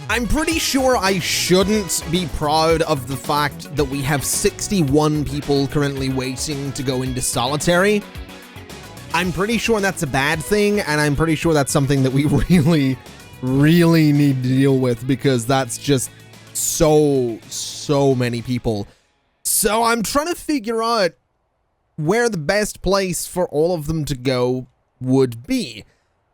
I'm pretty sure I shouldn't be proud of the fact that we have 61 people currently waiting to go into solitary. I'm pretty sure that's a bad thing, and I'm pretty sure that's something that we really need to deal with, because that's just so many people. So I'm trying to figure out where the best place for all of them to go would be.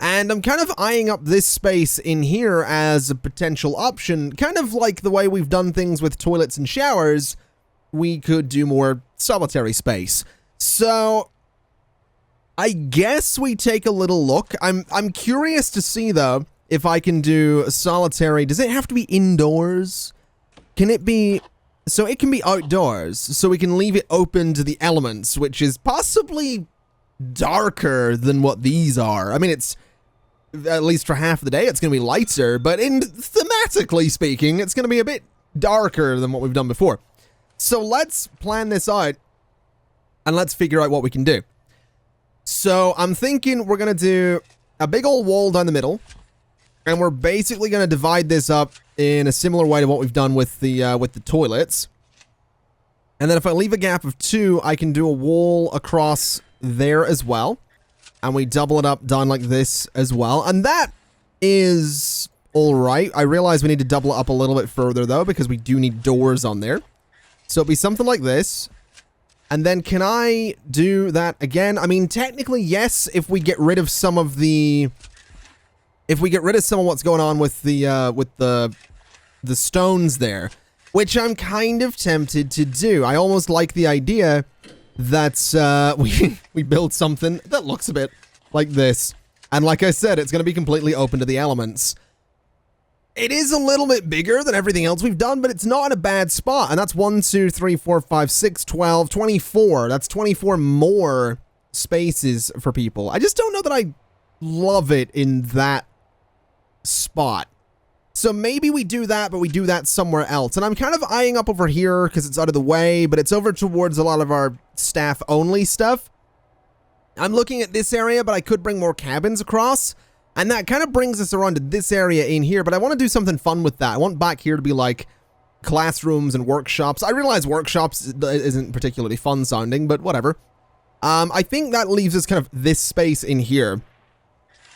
And I'm kind of eyeing up this space in here as a potential option, kind of like the way we've done things with toilets and showers. We could do more solitary space. So I guess we take a little look. I'm curious to see, though, if I can do solitary. Does it have to be indoors? Can it be... So it can be outdoors, so we can leave it open to the elements, which is possibly darker than what these are. I mean, it's... At least for half the day, it's going to be lighter, but thematically speaking, it's going to be a bit darker than what we've done before. So let's plan this out, and let's figure out what we can do. So I'm thinking we're going to do a big old wall down the middle, and we're basically going to divide this up in a similar way to what we've done with the toilets. And then if I leave a gap of 2, I can do a wall across there as well. And we double it up down like this as well. And that is all right. I realize we need to double it up a little bit further, though, because we do need doors on there. So it'll be something like this. And then can I do that again? I mean, technically, yes, if we get rid of some of the... If we get rid of some of what's going on with the stones there, which I'm kind of tempted to do. I almost like the idea that we build something that looks a bit like this. And like I said, it's going to be completely open to the elements. It is a little bit bigger than everything else we've done, but it's not in a bad spot. And that's 1, 2, 3, 4, 5, 6, 12, 24. That's 24 more spaces for people. I just don't know that I love it in that spot. So maybe we do that, but we do that somewhere else. And I'm kind of eyeing up over here because it's out of the way, but it's over towards a lot of our staff-only stuff. I'm looking at this area, but I could bring more cabins across. And that kind of brings us around to this area in here, but I want to do something fun with that. I want back here to be like classrooms and workshops. I realize workshops isn't particularly fun sounding, but whatever. I think that leaves us kind of this space in here.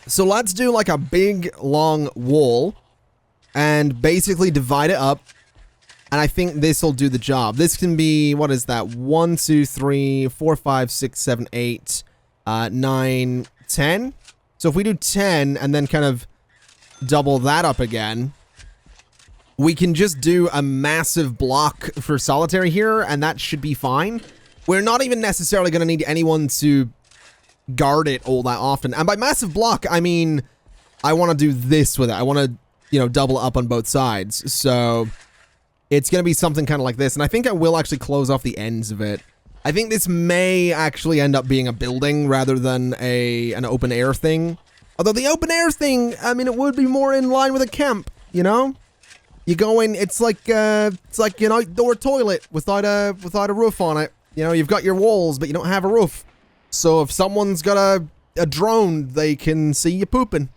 So let's do like a big, long wall and basically divide it up. And I think this will do the job. This can be, what is that? 1, 2, 3, 4, 5, 6, 7, 8, 9, 10. So if we do 10 and then kind of double that up again, we can just do a massive block for solitary here, and that should be fine. We're not even necessarily going to need anyone to guard it all that often. And by massive block, I mean, I want to do this with it. I want to, you know, double up on both sides. So it's going to be something kind of like this. And I think I will actually close off the ends of it. I think this may actually end up being a building rather than an open air thing. Although the open air thing, I mean, it would be more in line with a camp, you know? You go in, it's like an outdoor toilet without a roof on it. You know, you've got your walls, but you don't have a roof. So if someone's got a drone, they can see you pooping.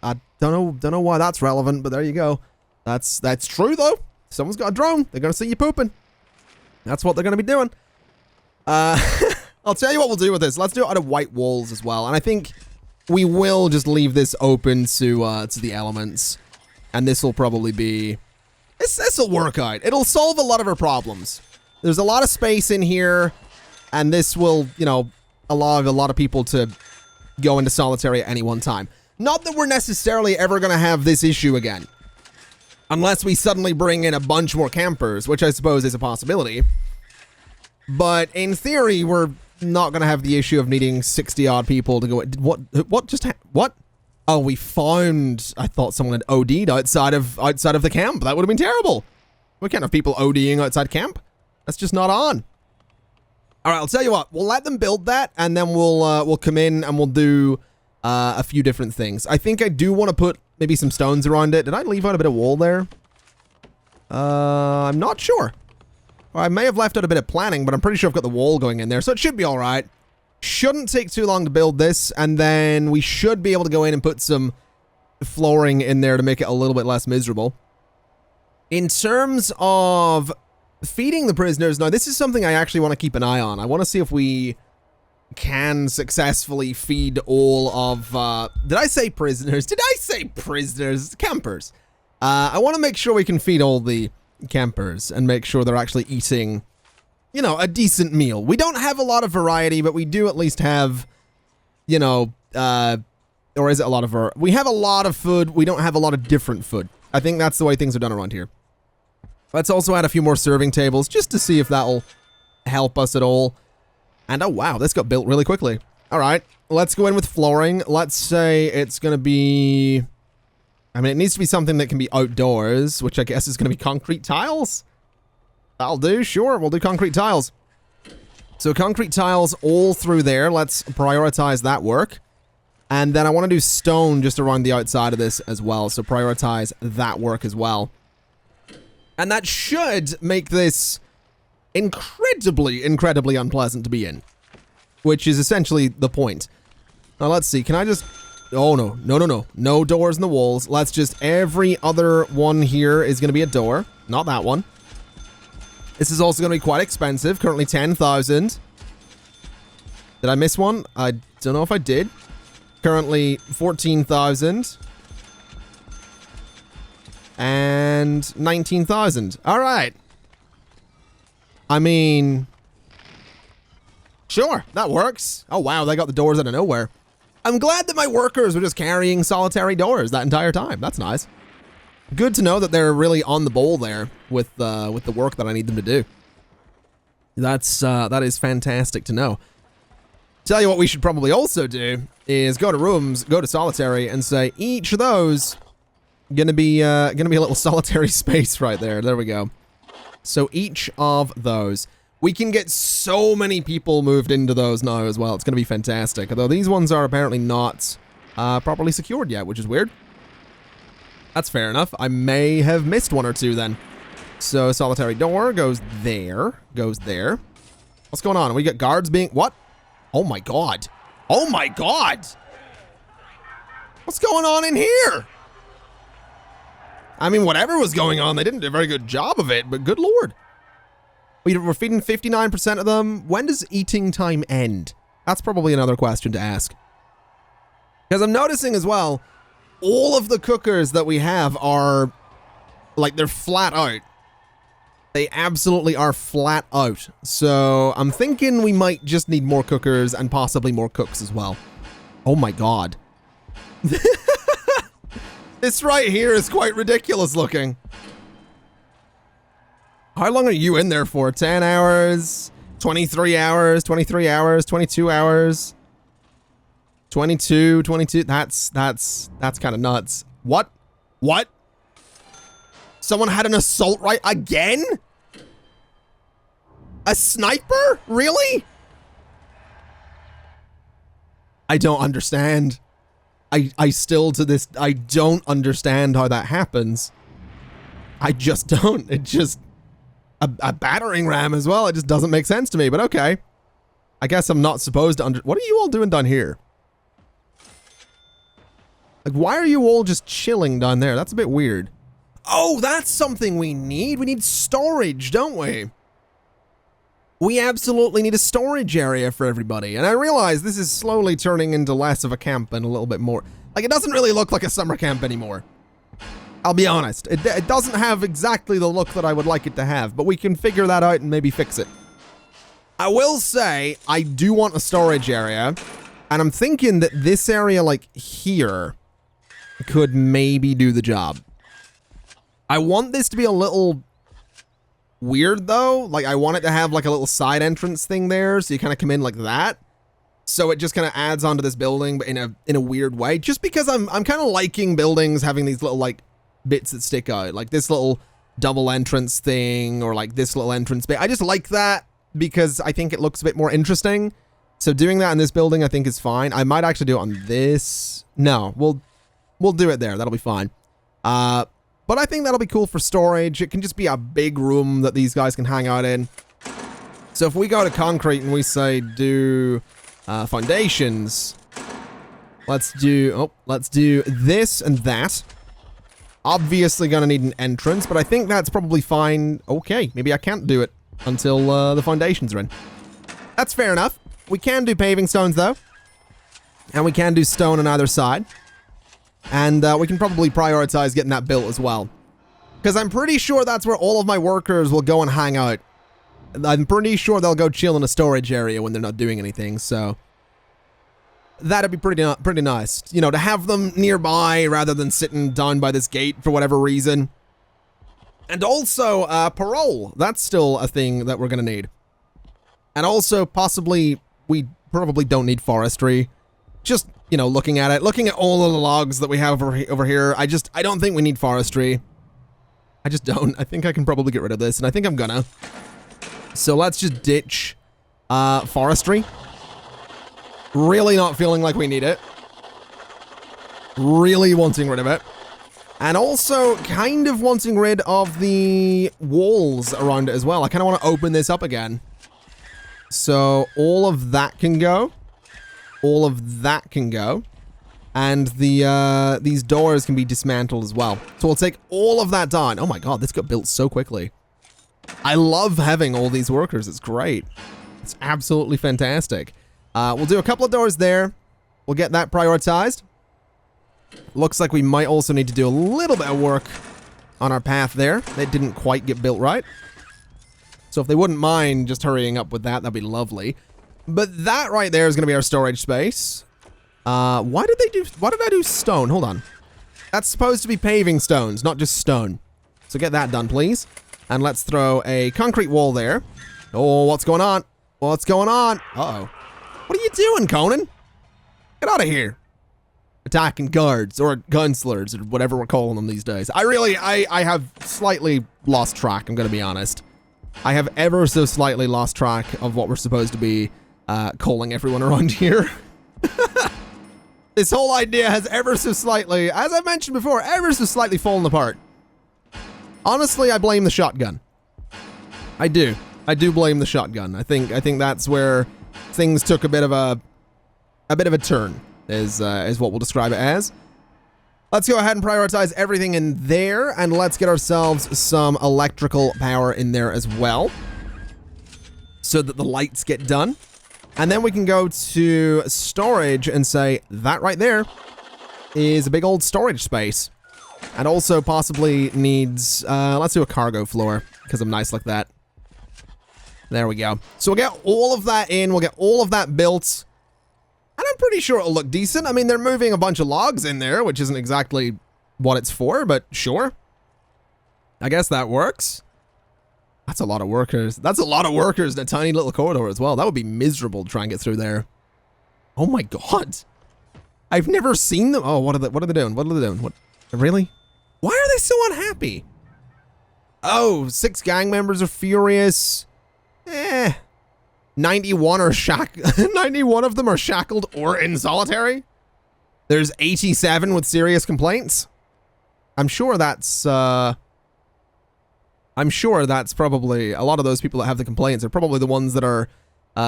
I don't know why that's relevant, but there you go. That's true though. If someone's got a drone, they're gonna see you pooping. That's what they're gonna be doing. I'll tell you what we'll do with this. Let's do it out of white walls as well. And I think we will just leave this open to the elements. And this will probably be... This'll work out. It'll solve a lot of our problems. There's a lot of space in here. And this will, you know, allow a lot of people to go into solitary at any one time. Not that we're necessarily ever going to have this issue again. Unless we suddenly bring in a bunch more campers, which I suppose is a possibility. But in theory, we're not going to have the issue of needing 60-odd people to go... What? Oh, we found... I thought someone had OD'd outside of the camp. That would have been terrible. We can't have people ODing outside camp. That's just not on. All right, I'll tell you what. We'll let them build that, and then we'll come in and we'll do a few different things. I think I do want to put maybe some stones around it. Did I leave out a bit of wall there? I'm not sure. Or I may have left out a bit of planning, but I'm pretty sure I've got the wall going in there, so it should be all right. Shouldn't take too long to build this, and then we should be able to go in and put some flooring in there to make it a little bit less miserable. In terms of feeding the prisoners, now this is something I actually want to keep an eye on. I want to see if we can successfully feed all of, did I say prisoners? Did I say prisoners? Campers. I want to make sure we can feed all the campers and make sure they're actually eating, you know, a decent meal. We don't have a lot of variety, but we do at least have, you know, or is it a lot of, we have a lot of food. We don't have a lot of different food. I think that's the way things are done around here. Let's also add a few more serving tables just to see if that'll help us at all. And oh wow, this got built really quickly. All right, let's go in with flooring. Let's say it's going to be, I mean, it needs to be something that can be outdoors, which I guess is going to be concrete tiles. That'll do, sure, we'll do concrete tiles. So concrete tiles all through there. Let's prioritize that work. And then I want to do stone just around the outside of this as well. So prioritize that work as well. And that should make this incredibly unpleasant to be in. Which is essentially the point. Now let's see, can I just... Oh no, no. No doors in the walls. Let's just... Every other one here is going to be a door. Not that one. This is also going to be quite expensive. Currently 10,000. Did I miss one? I don't know if I did. Currently 14,000. And 19,000. All right. I mean, sure, that works. Oh wow, they got the doors out of nowhere. I'm glad that my workers were just carrying solitary doors that entire time. That's nice. Good to know that they're really on the ball there with the work that I need them to do. That is fantastic to know. Tell you what we should probably also do is go to rooms, go to solitary, and say each of those gonna be a little solitary space right there. There we go. So each of those, we can get so many people moved into those now as well. It's gonna be fantastic. Although these ones are apparently not properly secured yet, which is weird. That's fair enough. I may have missed one or two then. So solitary door goes there, goes there. What's going on? We got guards being, what? Oh my god. Oh my god! What's going on in here? I mean, whatever was going on, they didn't do a very good job of it, but good lord. We're feeding 59% of them. When does eating time end? That's probably another question to ask. Because I'm noticing as well, all of the cookers that we have are, like, they're flat out. They absolutely are flat out. So I'm thinking we might just need more cookers and possibly more cooks as well. Oh my god. This right here is quite ridiculous looking. How long are you in there for? 10 hours? 23 hours? 23 hours? 22 hours? 22? That's kind of nuts. What? What? Someone had an assault right again? A sniper? Really? I don't understand. I still to this, I don't understand how that happens. I just don't. It just, a battering ram as well. It just doesn't make sense to me, but okay. I guess I'm not supposed to what are you all doing down here? Like, why are you all just chilling down there? That's a bit weird. Oh, that's something we need. We need storage, don't we? We absolutely need a storage area for everybody. And I realize this is slowly turning into less of a camp and a little bit more. Like, it doesn't really look like a summer camp anymore. I'll be honest. It doesn't have exactly the look that I would like it to have, but we can figure that out and maybe fix it. I will say, I do want a storage area, and I'm thinking that this area, like here, could maybe do the job. I want this to be a little weird though. Like, I want it to have like a little side entrance thing there, so you kind of come in like that. So it just kind of adds onto this building, but in a weird way. Just because I'm kind of liking buildings having these little like bits that stick out, like this little double entrance thing, or like this little entrance bit. I just like that because I think it looks a bit more interesting. So doing that in this building, I think is fine. I might actually do it on this. No, we'll do it there. That'll be fine. But I think that'll be cool for storage. It can just be a big room that these guys can hang out in. So if we go to concrete and we say do foundations, let's do this and that. Obviously gonna need an entrance, but I think that's probably fine. Okay, maybe I can't do it until the foundations are in. That's fair enough. We can do paving stones, though. And we can do stone on either side. And we can probably prioritize getting that built as well. Because I'm pretty sure that's where all of my workers will go and hang out. I'm pretty sure they'll go chill in a storage area when they're not doing anything, so... That'd be pretty nice, you know, to have them nearby rather than sitting down by this gate for whatever reason. And also, parole. That's still a thing that we're gonna need. And also, possibly, we probably don't need forestry. Just, you know, looking at it, looking at all of the logs that we have over here, I don't think we need forestry. I just don't. I think I can probably get rid of this, and I think I'm gonna. So let's just ditch forestry. Really not feeling like we need it. Really wanting rid of it. And also kind of wanting rid of the walls around it as well. I kind of want to open this up again. So all of that can go. All of that can go. And the these doors can be dismantled as well. So we'll take all of that down. Oh my god, this got built so quickly. I love having all these workers. It's great. It's absolutely fantastic. We'll do a couple of doors there. We'll get that prioritized. Looks like we might also need to do a little bit of work on our path there. They didn't quite get built right. So if they wouldn't mind just hurrying up with that, that'd be lovely. But that right there is going to be our storage space. Why did I do stone? Hold on. That's supposed to be paving stones, not just stone. So get that done, please. And let's throw a concrete wall there. Oh, what's going on? What's going on? Uh-oh. What are you doing, Conan? Get out of here. Attacking guards or gunslers or whatever we're calling them these days. I have slightly lost track, I'm going to be honest. I have ever so slightly lost track of what we're supposed to be calling everyone around here. This whole idea has ever so slightly, as I mentioned before, ever so slightly fallen apart. Honestly, I blame the shotgun. I do. I do blame the shotgun. I think that's where things took a bit of a turn, is what we'll describe it as. Let's go ahead and prioritize everything in there, and let's get ourselves some electrical power in there as well, so that the lights get done. And then we can go to storage and say, that right there is a big old storage space. And also possibly needs, let's do a cargo floor, because I'm nice like that. There we go. So we'll get all of that in, we'll get all of that built. And I'm pretty sure it'll look decent. I mean, they're moving a bunch of logs in there, which isn't exactly what it's for, but sure. I guess that works. That's a lot of workers. That's a lot of workers in a tiny little corridor as well. That would be miserable to try and get through there. Oh my god. I've never seen them. Oh, what are they doing? What are they doing? What? Really? Why are they so unhappy? Oh, 6 gang members are furious. 91 are 91 of them are shackled or in solitary. There's 87 with serious complaints. I'm sure that's probably a lot of those people that have the complaints are probably the ones that are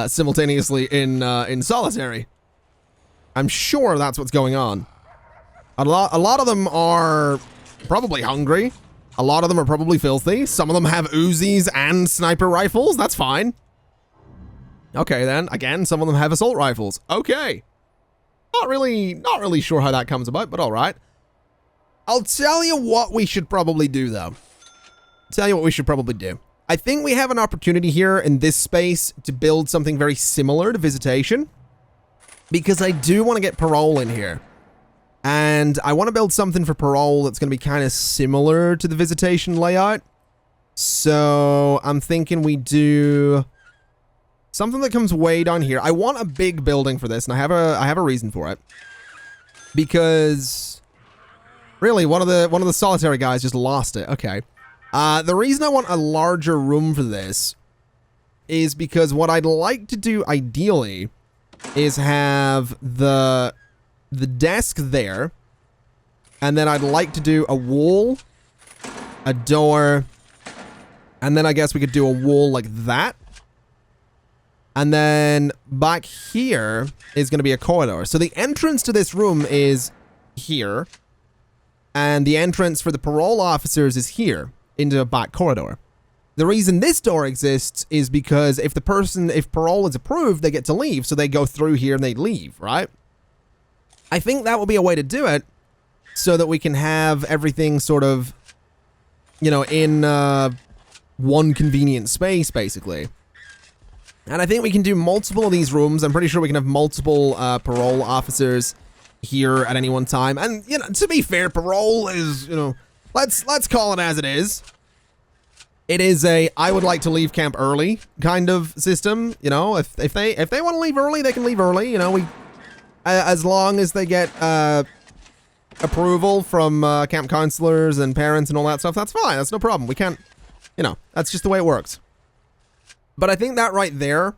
simultaneously in solitary. I'm sure that's what's going on. A lot of them are probably hungry. A lot of them are probably filthy. Some of them have Uzis and sniper rifles. That's fine. Okay, then. Again, some of them have assault rifles. Okay. Not really sure how that comes about, but all right. I'll tell you what we should probably do, though. I think we have an opportunity here in this space to build something very similar to Visitation, because I do want to get parole in here. And I want to build something for parole that's going to be kind of similar to the Visitation layout. So I'm thinking we do something that comes way down here. I want a big building for this, and I have a reason for it. Because really, one of the solitary guys just lost it. Okay. The reason I want a larger room for this is because what I'd like to do ideally is have the desk there, and then I'd like to do a wall, a door, and then I guess we could do a wall like that. And then back here is going to be a corridor. So the entrance to this room is here. And the entrance for the parole officers is here, into a back corridor. The reason this door exists is because if parole is approved, they get to leave, so they go through here and they leave, right? I think that will be a way to do it, so that we can have everything sort of, you know, in one convenient space, basically. And I think we can do multiple of these rooms. I'm pretty sure we can have multiple parole officers here at any one time. And, you know, to be fair, parole is, you know, let's call it as it is. It is a I would like to leave camp early kind of system. You know, if they want to leave early, they can leave early. You know, as long as they get approval from camp counselors and parents and all that stuff, that's fine. That's no problem. We can't, you know, that's just the way it works. But I think that right there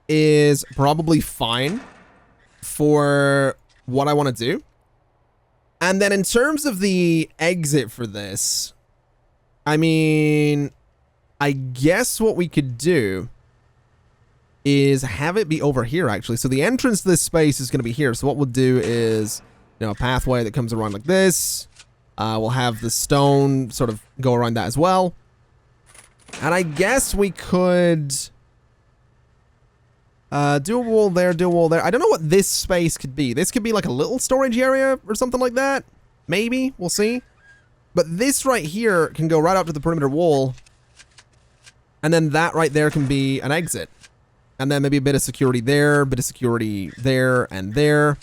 is probably fine for what I want to do. And then in terms of the exit for this, I mean, I guess what we could do is have it be over here, actually. So the entrance to this space is going to be here. So what we'll do is, you know, a pathway that comes around like this. We'll have the stone sort of go around that as well. And I guess we could do a wall there, do a wall there. I don't know what this space could be. This could be like a little storage area or something like that. Maybe. We'll see. But this right here can go right up to the perimeter wall. And then that right there can be an exit. And then maybe a bit of security there, a bit of security there and there.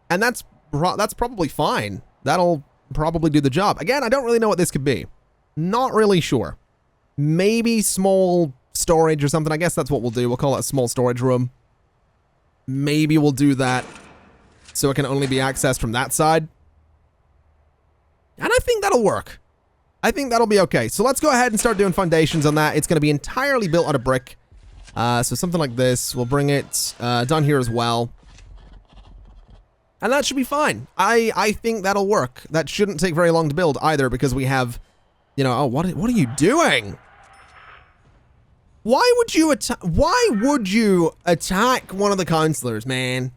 And that's probably fine. That'll probably do the job. Again, I don't really know what this could be. Not really sure. Maybe small storage or something. I guess that's what we'll do. We'll call it a small storage room. Maybe we'll do that so it can only be accessed from that side. And I think that'll work. I think that'll be okay. So let's go ahead and start doing foundations on that. It's going to be entirely built out of brick. So something like this. We'll bring it down here as well. And that should be fine. I think that'll work. That shouldn't take very long to build either, because we have, you know, oh, what are you doing? Why would you attack one of the counselors, man?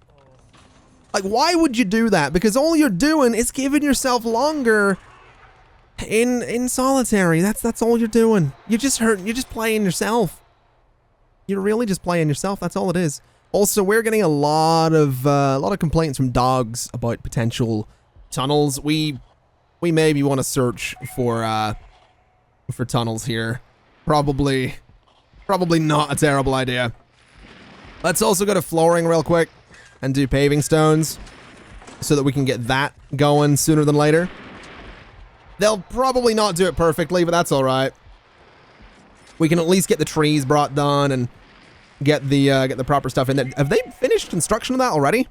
Like, why would you do that? Because all you're doing is giving yourself longer in solitary. That's all you're doing. You're just hurting. You're just playing yourself. You're really just playing yourself. That's all it is. Also, we're getting a lot of complaints from dogs about potential tunnels. We maybe want to search for tunnels here. Probably not a terrible idea. Let's also go to flooring real quick and do paving stones so that we can get that going sooner than later. They'll probably not do it perfectly, but that's all right. We can at least get the trees brought down and get the proper stuff in there. Have they finished construction of that already?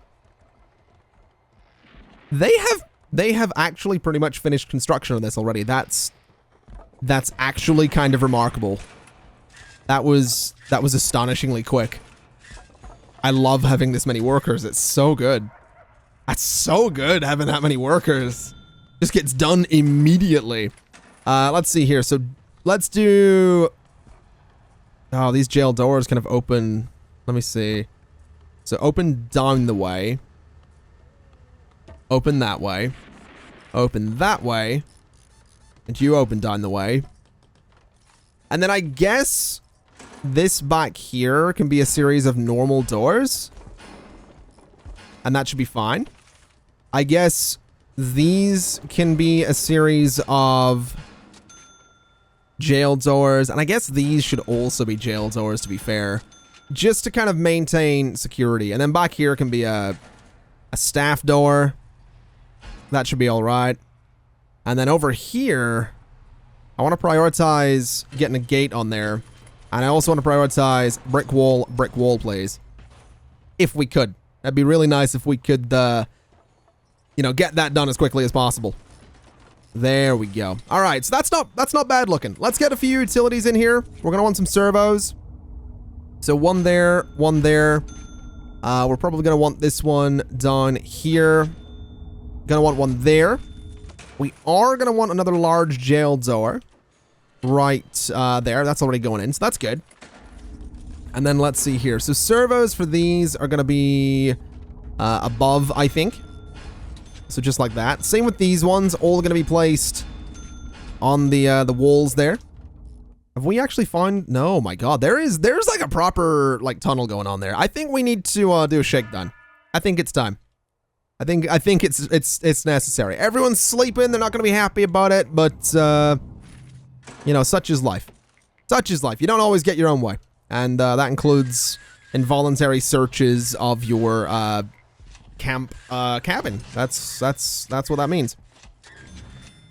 They have actually pretty much finished construction of this already. That's actually kind of remarkable. That was astonishingly quick. I love having this many workers. It's so good. That's so good having that many workers. Just gets done immediately. Let's see here. So let's do... Oh, these jail doors kind of open... Let me see. So open down the way. Open that way. Open that way. And you open down the way. And then I guess this back here can be a series of normal doors. And that should be fine. I guess these can be a series of jail doors. And I guess these should also be jail doors, to be fair. Just to kind of maintain security. And then back here can be a staff door. That should be all right. And then over here, I want to prioritize getting a gate on there. And I also want to prioritize brick wall, please. If we could. That'd be really nice if we could, you know, get that done as quickly as possible. There we go. All right, so that's not bad looking. Let's get a few utilities in here. We're going to want some servos. So one there, one there. We're probably going to want this one down here. Going to want one there. We are going to want another large jail door right there. That's already going in, so that's good. And then let's see here. So servos for these are going to be above, I think. So just like that. Same with these ones, all going to be placed on the walls there. Have we actually found... No, my god, there's like a proper like tunnel going on there. I think we need to do a shakedown. I think it's time. I think it's necessary. Everyone's sleeping, they're not going to be happy about it, but you know, such is life. Such is life. You don't always get your own way. And that includes involuntary searches of your cabin. That's what that means.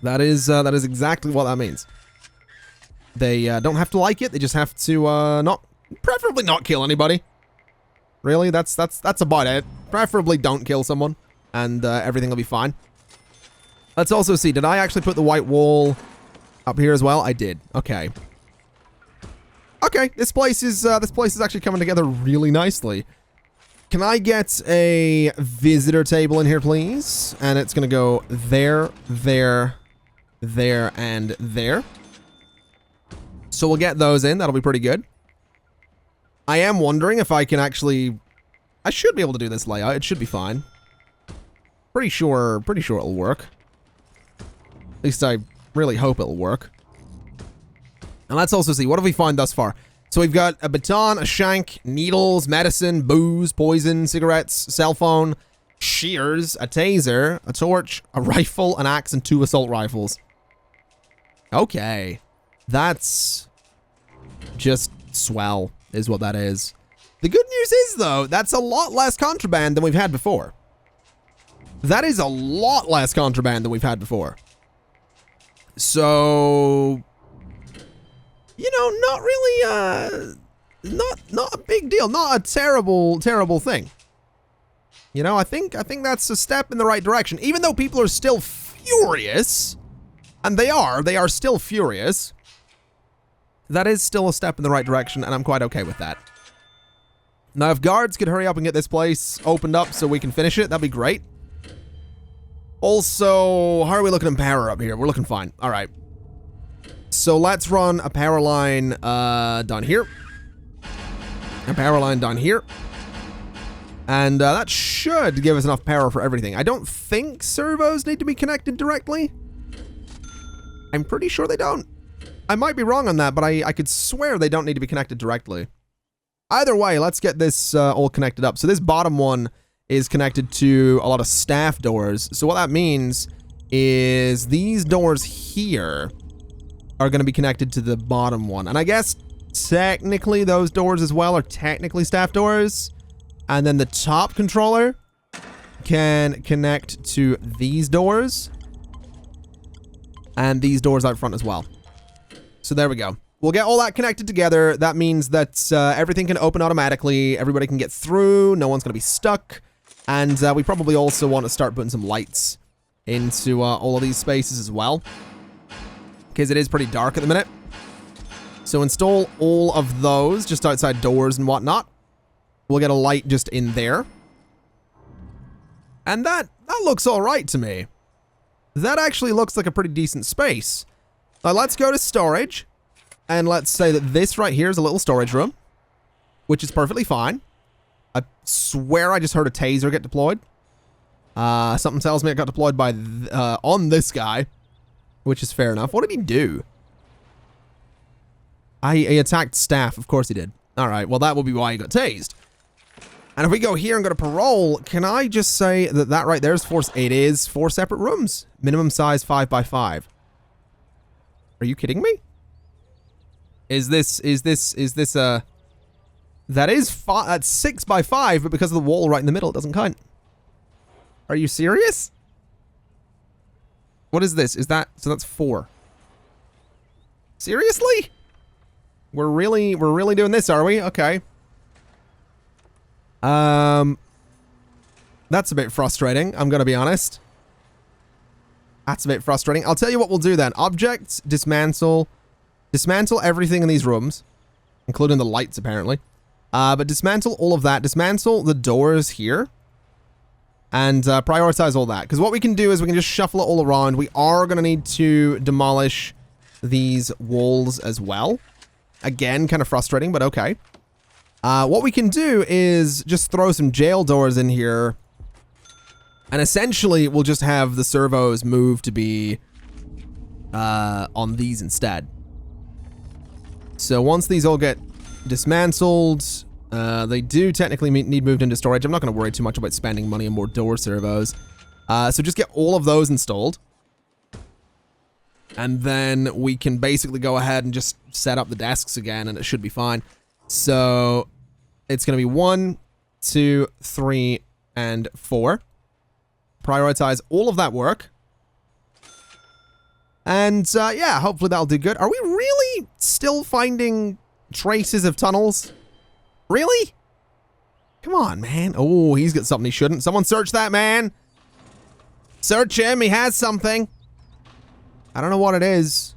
That is exactly what that means. They don't have to like it. They just have to preferably not kill anybody. Really, that's about it. Preferably don't kill someone, and everything will be fine. Let's also see. Did I actually put the white wall up here as well? I did. Okay. Okay. This place is actually coming together really nicely. Can I get a visitor table in here, please? And it's gonna go there, there, there, and there. So we'll get those in. That'll be pretty good. I am wondering if I can actually... I should be able to do this layout. It should be fine. Pretty sure it'll work. At least I really hope it'll work. And let's also see. What have we found thus far? So we've got a baton, a shank, needles, medicine, booze, poison, cigarettes, cell phone, shears, a taser, a torch, a rifle, an axe, and 2 assault rifles. Okay. That's just swell, is what that is. The good news is, though, that's a lot less contraband than we've had before. That is a lot less contraband than we've had before. So, you know, not really, not a big deal. Not a terrible thing. You know, I think that's a step in the right direction. Even though people are still furious, and they are still furious. That is still a step in the right direction, and I'm quite okay with that. Now, if guards could hurry up and get this place opened up so we can finish it, that'd be great. Also, how are we looking in power up here? We're looking fine. All right. So let's run a power line down here. A power line down here. And that should give us enough power for everything. I don't think servos need to be connected directly. I'm pretty sure they don't. I might be wrong on that, but I could swear they don't need to be connected directly. Either way, let's get this all connected up. So this bottom one is connected to a lot of staff doors. So what that means is these doors here are going to be connected to the bottom one. And I guess technically those doors as well are technically staff doors. And then the top controller can connect to these doors. And these doors out front as well. So there we go. We'll get all that connected together. That means that everything can open automatically. Everybody can get through. No one's going to be stuck. And we probably also want to start putting some lights into all of these spaces as well. Because it is pretty dark at the minute. So install all of those just outside doors and whatnot. We'll get a light just in there. And that looks all right to me. That actually looks like a pretty decent space. Now let's go to storage. And let's say that this right here is a little storage room. Which is perfectly fine. I swear I just heard a taser get deployed. Something tells me it got deployed by on this guy. Which is fair enough. What did he do? He attacked staff. Of course he did. Alright, well that will be why he got tased. And if we go here and go to parole, can I just say that that right there is it is 4 separate rooms. Minimum size 5 by 5. Are you kidding me? Is this that is that's 6 by 5, but because of the wall right in the middle, it doesn't count. Are you serious? What is this? Is that, so that's 4. Seriously? We're really doing this, are we? Okay. That's a bit frustrating, I'm gonna be honest. That's a bit frustrating. I'll tell you what we'll do then. Objects, dismantle. Dismantle everything in these rooms. Including the lights, apparently. But dismantle all of that. Dismantle the doors here. And prioritize all that. Because what we can do is we can just shuffle it all around. We are going to need to demolish these walls as well. Again, kind of frustrating, but okay. What we can do is just throw some jail doors in here. And essentially, we'll just have the servos move to be on these instead. So once these all get dismantled, they do technically need moved into storage. I'm not going to worry too much about spending money on more door servos. So just get all of those installed. And then we can basically go ahead and just set up the desks again, and it should be fine. So it's going to be 1, 2, 3, and 4. Prioritize all of that work. And yeah, hopefully that'll do good. Are we really still finding traces of tunnels? Really? Come on, man. Oh, he's got something he shouldn't. Someone search that man. Search him. He has something. I don't know what it is.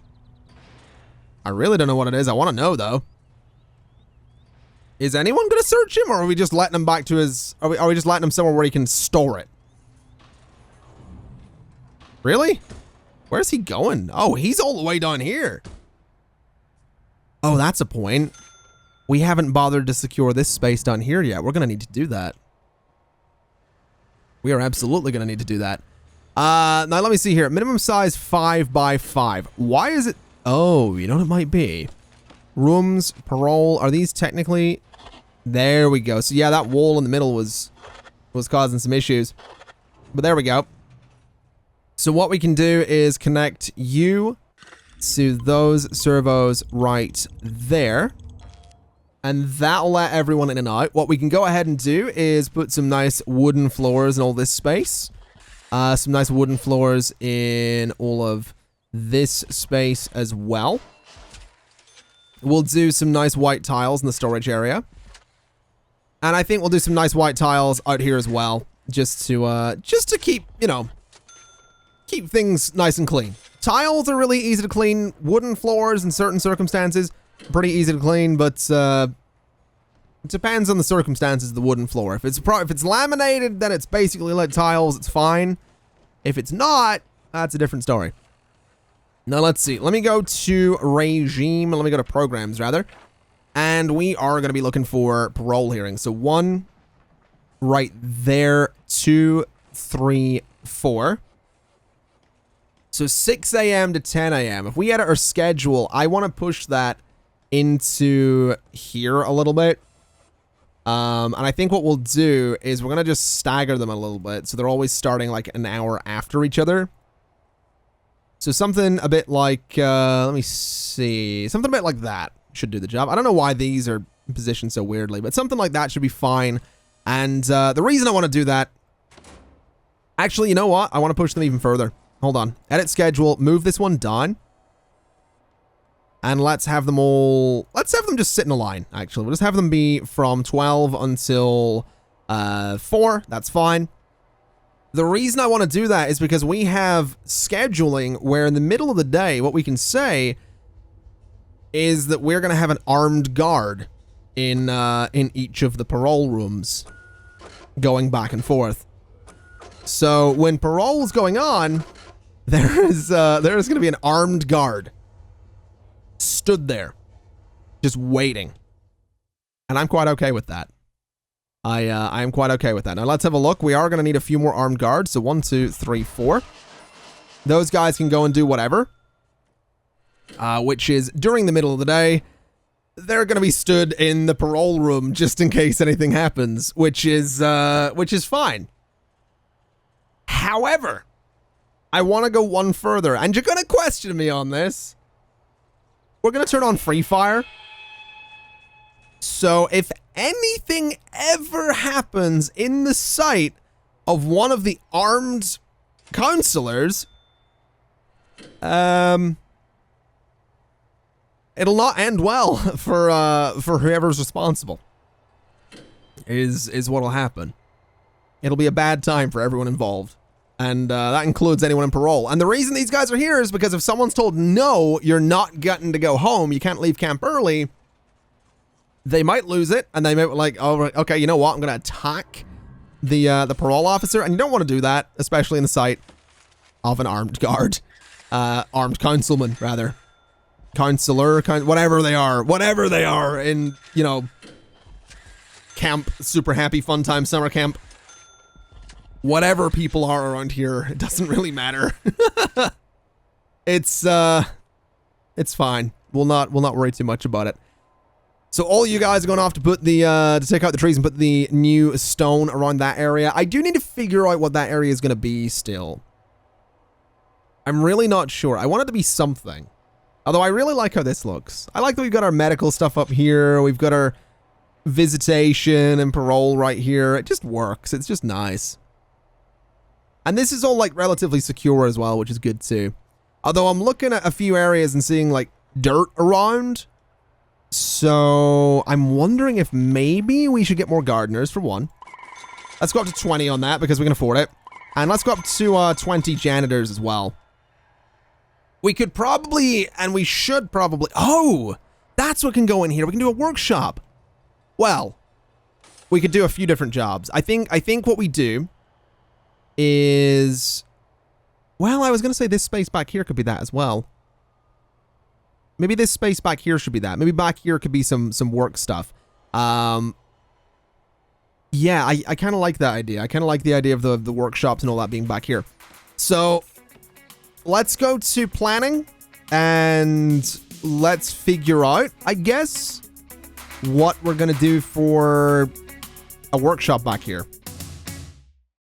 I really don't know what it is. I want to know, though. Is anyone going to search him, or are we just letting him back to his... Are we just letting him somewhere where he can store it? Really? Where's he going? Oh, he's all the way down here. Oh, that's a point. We haven't bothered to secure this space down here yet. We're going to need to do that. We are absolutely going to need to do that. Now, let me see here. Minimum size 5 by 5. Why is it... Oh, you know what it might be? Rooms, parole. Are these technically... There we go. So, yeah, that wall in the middle was causing some issues. But there we go. So what we can do is connect you to those servos right there. And that'll let everyone in and out. What we can go ahead and do is put some nice wooden floors in all this space. Some nice wooden floors in all of this space as well. We'll do some nice white tiles in the storage area. And I think we'll do some nice white tiles out here as well. Just to keep, you know, keep things nice and clean. Tiles are really easy to clean. Wooden floors in certain circumstances, pretty easy to clean, but it depends on the circumstances of the wooden floor. If it's laminated, then it's basically like tiles, it's fine. If it's not, that's a different story. Now let's see. Let me go to regime. Let me go to programs rather. And we are going to be looking for parole hearings. So 1 right there, 2, 3, 4. So 6 a.m. to 10 a.m. If we edit our schedule, I want to push that into here a little bit. And I think what we'll do is we're going to just stagger them a little bit. So they're always starting like an hour after each other. So something a bit like, let me see. Something a bit like that should do the job. I don't know why these are positioned so weirdly, but something like that should be fine. And the reason I want to do that, actually, you know what? I want to push them even further. Hold on. Edit schedule. Move this one down. And let's have them all... Let's have them just sit in a line, actually. We'll just have them be from 12 until 4. That's fine. The reason I want to do that is because we have scheduling where in the middle of the day, what we can say is that we're going to have an armed guard in each of the parole rooms going back and forth. So when parole is going on, there is going to be an armed guard stood there just waiting. And I'm quite okay with that. I am quite okay with that. Now let's have a look. We are going to need a few more armed guards. So 1, 2, 3, 4. Those guys can go and do whatever. Which is during the middle of the day. They're going to be stood in the parole room just in case anything happens, which is fine. However, I want to go one further, and you're going to question me on this. We're going to turn on free fire. So if anything ever happens in the sight of one of the armed counselors, it'll not end well for whoever's responsible. Is what'll happen. It'll be a bad time for everyone involved. And that includes anyone in parole. And the reason these guys are here is because if someone's told, no, you're not getting to go home, you can't leave camp early, they might lose it. And they might be like, oh, okay, you know what? I'm going to attack the parole officer. And you don't want to do that, especially in the sight of an armed guard. Armed councilman, rather. Counselor, whatever they are in, you know, camp, super happy, fun time, summer camp. whatever people are around here, it doesn't really matter. It's fine. We'll not worry too much about it. So all you guys are going to have to put the, to take out the trees and put the new stone around that area. I do need to figure out what that area is going to be still. I'm really not sure. I want it to be something. Although I really like how this looks. I like that we've got our medical stuff up here. We've got our visitation and parole right here. It just works. It's just nice. And this is all like relatively secure as well, which is good too. Although I'm looking at a few areas and seeing like dirt around. So I'm wondering if maybe we should get more gardeners for one. Let's go up to 20 on that because we can afford it. And let's go up to 20 janitors as well. We could probably, and we should probably, oh, that's what can go in here. We can do a workshop. Well, we could do a few different jobs. I think what we do is, well, I was going to say this space back here could be that as well. Maybe this space back here should be that. Maybe back here could be some work stuff. Yeah, I kind of like that idea. I kind of like the idea of the workshops and all that being back here. So let's go to planning and let's figure out, I guess, what we're going to do for a workshop back here.